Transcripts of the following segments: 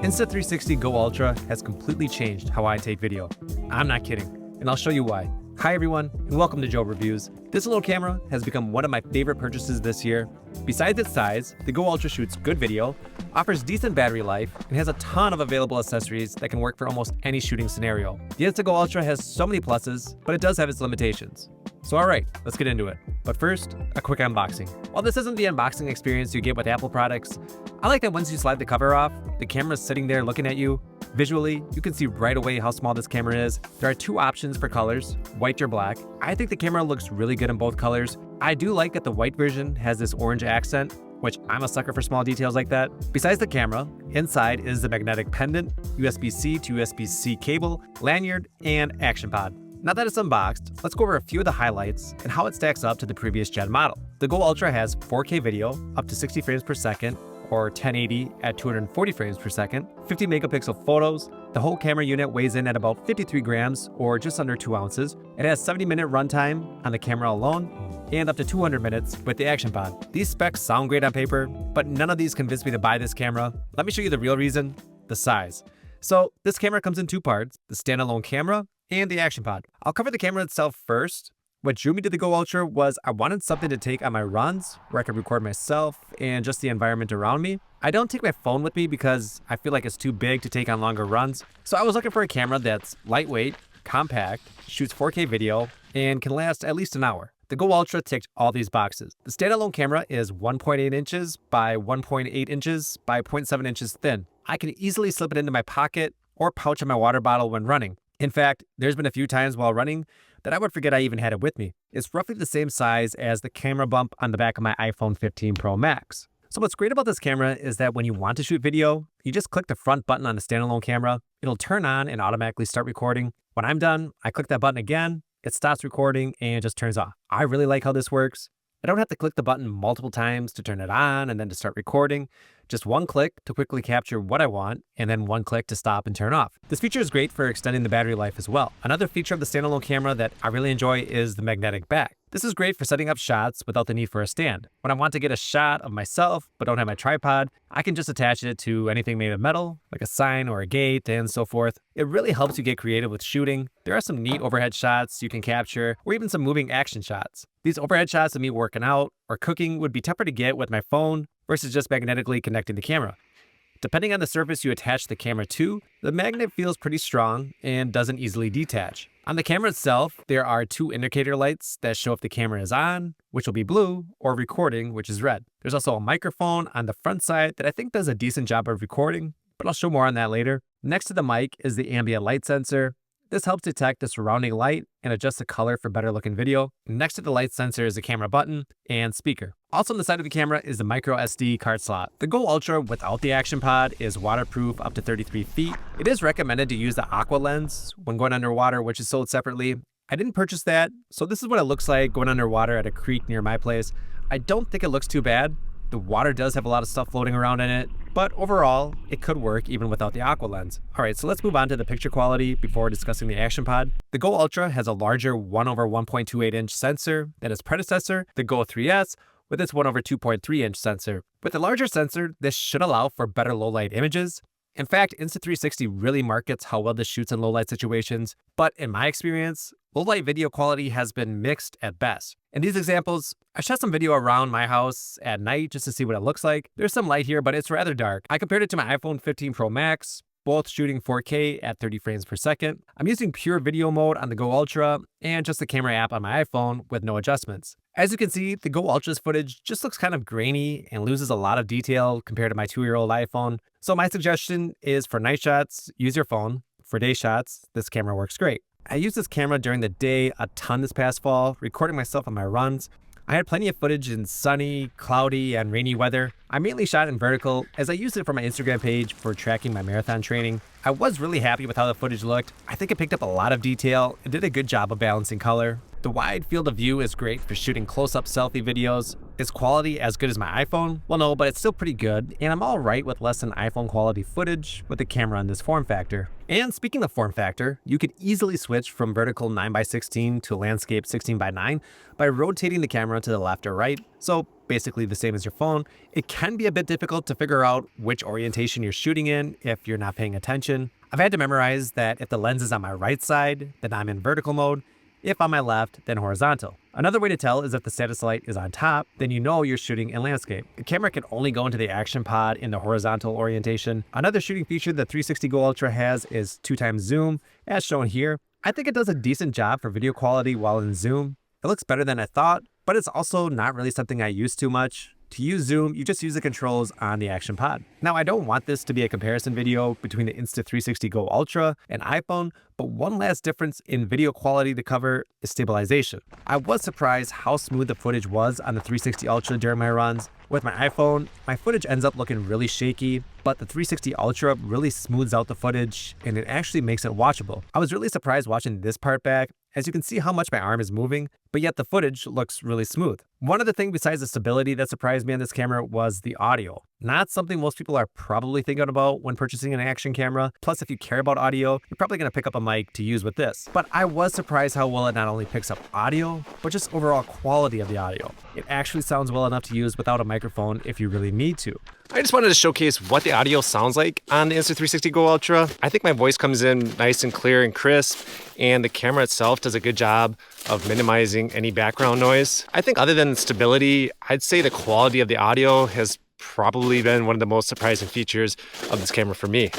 Insta360 GO Ultra has completely changed how I take video. I'm not kidding, and I'll show you why. Hi everyone, and welcome to Joe Reviews. This little camera has become one of my favorite purchases this year. Besides its size, the GO Ultra shoots good video, offers decent battery life, and has a ton of available accessories that can work for almost any shooting scenario. The Insta GO Ultra has so many pluses, but it does have its limitations. So alright, let's get into it. But first, a quick unboxing. While this isn't the unboxing experience you get with Apple products, I like that once you slide the cover off, the camera's sitting there looking at you. Visually, you can see right away how small this camera is. There are two options for colors, white or black. I think the camera looks really good in both colors. I do like that the white version has this orange accent, which I'm a sucker for small details like that. Besides the camera, inside is the magnetic pendant, USB-C to USB-C cable, lanyard, and action pod. Now that it's unboxed, let's go over a few of the highlights and how it stacks up to the previous gen model. The GO Ultra has 4K video up to 60 frames per second, or 1080 at 240 frames per second, 50 megapixel photos. The whole camera unit weighs in at about 53 grams or just under 2 ounces. It has 70-minute runtime on the camera alone and up to 200 minutes with the action pod. These specs sound great on paper, but none of these convinced me to buy this camera. Let me show you the real reason: the size. So this camera comes in two parts, the standalone camera and the action pod. I'll cover the camera itself first. What drew me to the GO Ultra was I wanted something to take on my runs where I could record myself and just the environment around me. I don't take my phone with me because I feel like it's too big to take on longer runs. So I was looking for a camera that's lightweight, compact, shoots 4K video, and can last at least an hour. The GO Ultra ticked all these boxes. The standalone camera is 1.8 inches by 1.8 inches by 0.7 inches thin. I can easily slip it into my pocket or pouch in my water bottle when running. In fact, there's been a few times while running that I would forget I even had it with me. It's roughly the same size as the camera bump on the back of my iPhone 15 Pro Max. So what's great about this camera is that when you want to shoot video, you just click the front button on the standalone camera, it'll turn on and automatically start recording. When I'm done, I click that button again, it stops recording and just turns off. I really like how this works. I don't have to click the button multiple times to turn it on and then to start recording. Just one click to quickly capture what I want, and then one click to stop and turn off. This feature is great for extending the battery life as well. Another feature of the standalone camera that I really enjoy is the magnetic back. This is great for setting up shots without the need for a stand. When I want to get a shot of myself but don't have my tripod, I can just attach it to anything made of metal, like a sign or a gate and so forth. It really helps you get creative with shooting. There are some neat overhead shots you can capture, or even some moving action shots. These overhead shots of me working out or cooking would be tougher to get with my phone versus just magnetically connecting the camera. Depending on the surface you attach the camera to, the magnet feels pretty strong and doesn't easily detach. On the camera itself, there are two indicator lights that show if the camera is on, which will be blue, or recording, which is red. There's also a microphone on the front side that I think does a decent job of recording, but I'll show more on that later. Next to the mic is the ambient light sensor. This helps detect the surrounding light and adjust the color for better looking video. Next to the light sensor is the camera button and speaker. Also on the side of the camera is the micro SD card slot. The GO Ultra without the action pod is waterproof up to 33 feet. It is recommended to use the aqua lens when going underwater, which is sold separately. I didn't purchase that, so this is what it looks like going underwater at a creek near my place. I don't think it looks too bad. The water does have a lot of stuff floating around in it, but overall, it could work even without the aqua lens. Alright, so let's move on to the picture quality before discussing the action pod. The GO Ultra has a larger 1/1.28 inch sensor than its predecessor, the GO 3S, with its 1/2.3 inch sensor. With the larger sensor, this should allow for better low light images. In fact, Insta360 really markets how well this shoots in low light situations, but in my experience, low light video quality has been mixed at best. In these examples, I shot some video around my house at night just to see what it looks like. There's some light here, but it's rather dark. I compared it to my iPhone 15 Pro Max, both shooting 4K at 30 frames per second. I'm using pure video mode on the GO Ultra and just the camera app on my iPhone with no adjustments. As you can see, the GO Ultra's footage just looks kind of grainy and loses a lot of detail compared to my 2-year-old iPhone. So my suggestion is for night shots, use your phone. For day shots, this camera works great. I used this camera during the day a ton this past fall, recording myself on my runs. I had plenty of footage in sunny, cloudy, and rainy weather. I mainly shot in vertical as I used it for my Instagram page for tracking my marathon training. I was really happy with how the footage looked. I think it picked up a lot of detail and did a good job of balancing color. The wide field of view is great for shooting close-up selfie videos. Is quality as good as my iPhone? Well, no, but it's still pretty good, and I'm alright with less than iPhone quality footage with the camera in this form factor. And speaking of form factor, you could easily switch from vertical 9x16 to landscape 16x9 by rotating the camera to the left or right, so basically the same as your phone. It can be a bit difficult to figure out which orientation you're shooting in if you're not paying attention. I've had to memorize that if the lens is on my right side, then I'm in vertical mode. If on my left, then horizontal. Another way to tell is if the status light is on top, then you know you're shooting in landscape. The camera can only go into the action pod in the horizontal orientation. Another shooting feature the 360 GO Ultra has is 2x zoom, as shown here. I think it does a decent job for video quality while in zoom. It looks better than I thought, but it's also not really something I use too much. To use zoom, you just use the controls on the action pod. Now, I don't want this to be a comparison video between the Insta360 GO Ultra and iPhone, but one last difference in video quality to cover is stabilization. I was surprised how smooth the footage was on the 360 Ultra during my runs. With my iPhone, my footage ends up looking really shaky, but the 360 Ultra really smooths out the footage and it actually makes it watchable. I was really surprised watching this part back, as you can see how much my arm is moving, but yet the footage looks really smooth. One other thing besides the stability that surprised me on this camera was the audio. Not something most people are probably thinking about when purchasing an action camera. Plus, if you care about audio, you're probably going to pick up a mic to use with this. But I was surprised how well it not only picks up audio, but just overall quality of the audio. It actually sounds well enough to use without a microphone if you really need to. I just wanted to showcase what the audio sounds like on the Insta360 GO Ultra. I think my voice comes in nice and clear and crisp, and the camera itself does a good job of minimizing any background noise. I think other than stability, I'd say the quality of the audio has probably been one of the most surprising features of this camera for me.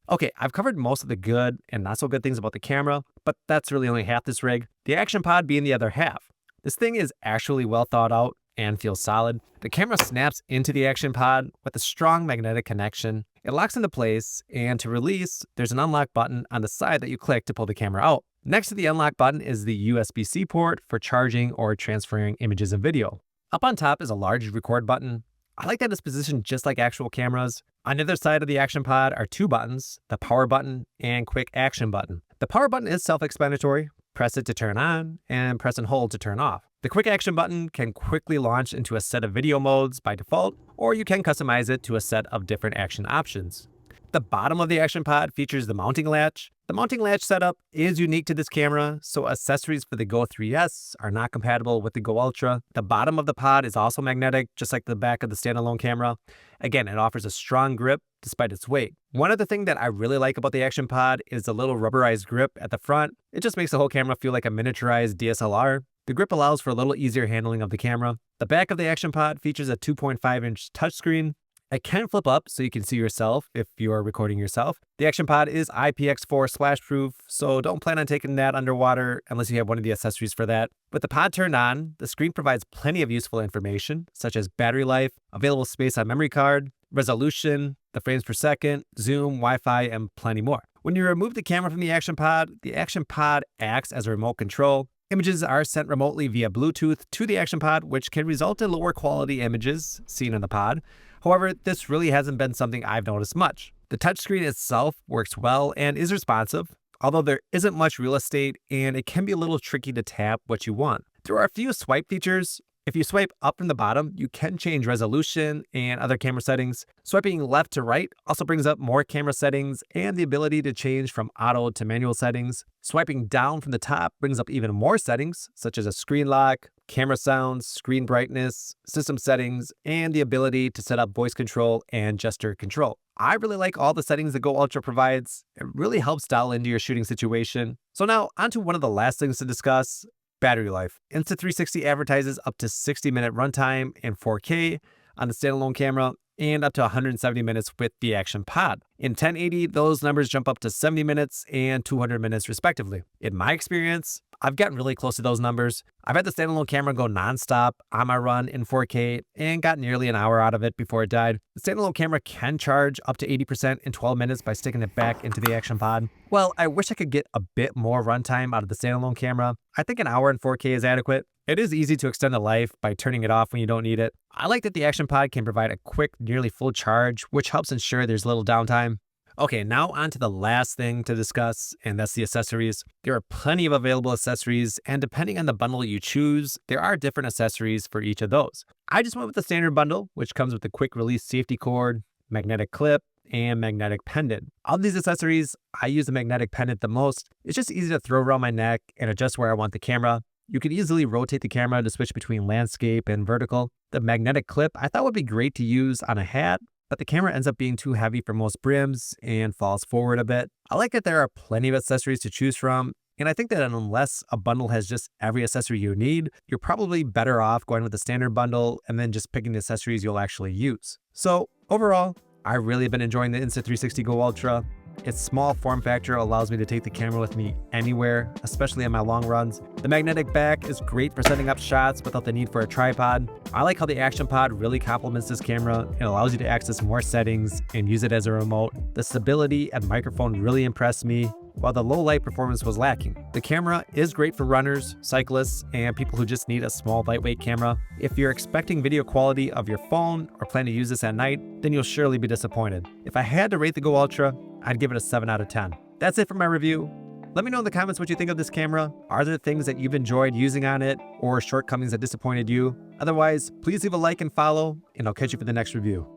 Okay, I've covered most of the good and not so good things about the camera, but that's really only half this rig, the action pod being the other half. This thing is actually well thought out and feels solid. The camera snaps into the action pod with a strong magnetic connection. It locks into place, and to release, there's an unlock button on the side that you click to pull the camera out. Next to the unlock button is the USB-C port for charging or transferring images and video. Up on top is a large record button. I like that it's positioned just like actual cameras. On the other side of the action pod are two buttons, the power button and quick action button. The power button is self-explanatory. Press it to turn on and press and hold to turn off. The quick action button can quickly launch into a set of video modes by default, or you can customize it to a set of different action options. The bottom of the action pod features the mounting latch. The mounting latch setup is unique to this camera, so accessories for the GO 3S are not compatible with the GO Ultra. The bottom of the pod is also magnetic, just like the back of the standalone camera. Again, it offers a strong grip despite its weight. One other thing that I really like about the action pod is the little rubberized grip at the front. It just makes the whole camera feel like a miniaturized DSLR. The grip allows for a little easier handling of the camera. The back of the action pod features a 2.5-inch touchscreen. It can flip up so you can see yourself if you are recording yourself. The action pod is IPX4 splash proof, so don't plan on taking that underwater unless you have one of the accessories for that. With the pod turned on, the screen provides plenty of useful information, such as battery life, available space on memory card, resolution, the frames per second, zoom, Wi-Fi, and plenty more. When you remove the camera from the action pod acts as a remote control. Images are sent remotely via Bluetooth to the action pod, which can result in lower quality images seen in the pod. However, this really hasn't been something I've noticed much. The touchscreen itself works well and is responsive, although there isn't much real estate and it can be a little tricky to tap what you want. There are a few swipe features. If you swipe up from the bottom, you can change resolution and other camera settings. Swiping left to right also brings up more camera settings and the ability to change from auto to manual settings. Swiping down from the top brings up even more settings, such as a screen lock, camera sounds, screen brightness, system settings, and the ability to set up voice control and gesture control. I really like all the settings the GO Ultra provides. It really helps dial into your shooting situation. So now onto one of the last things to discuss, battery life. Insta360 advertises up to 60-minute runtime in 4K on the standalone camera and up to 170 minutes with the action pod. In 1080, those numbers jump up to 70 minutes and 200 minutes respectively. In my experience, I've gotten really close to those numbers. I've had the standalone camera go nonstop on my run in 4K and got nearly an hour out of it before it died. The standalone camera can charge up to 80% in 12 minutes by sticking it back into the action pod. Well, I wish I could get a bit more runtime out of the standalone camera. I think an hour in 4K is adequate. It is easy to extend the life by turning it off when you don't need it. I like that the action pod can provide a quick, nearly full charge, which helps ensure there's little downtime. Okay, now on to the last thing to discuss, and that's the accessories. There are plenty of available accessories, and depending on the bundle you choose, there are different accessories for each of those. I just went with the standard bundle, which comes with a quick release safety cord, magnetic clip, and magnetic pendant. Of these accessories, I use the magnetic pendant the most. It's just easy to throw around my neck and adjust where I want the camera. You can easily rotate the camera to switch between landscape and vertical. The magnetic clip I thought would be great to use on a hat, but the camera ends up being too heavy for most brims and falls forward a bit. I like that there are plenty of accessories to choose from, and I think that unless a bundle has just every accessory you need, you're probably better off going with the standard bundle and then just picking the accessories you'll actually use. So overall, I've really been enjoying the Insta360 GO Ultra. Its small form factor allows me to take the camera with me anywhere, especially on my long runs. The magnetic back is great for setting up shots without the need for a tripod. I like how the action pod really complements this camera and allows you to access more settings and use it as a remote. The stability and microphone really impressed me, while the low light performance was lacking. The camera is great for runners, cyclists, and people who just need a small lightweight camera. If you're expecting video quality of your phone or plan to use this at night, then you'll surely be disappointed. If I had to rate the GO Ultra, I'd give it a 7 out of 10. That's it for my review. Let me know in the comments what you think of this camera. Are there things that you've enjoyed using on it or shortcomings that disappointed you? Otherwise, please leave a like and follow, and I'll catch you for the next review.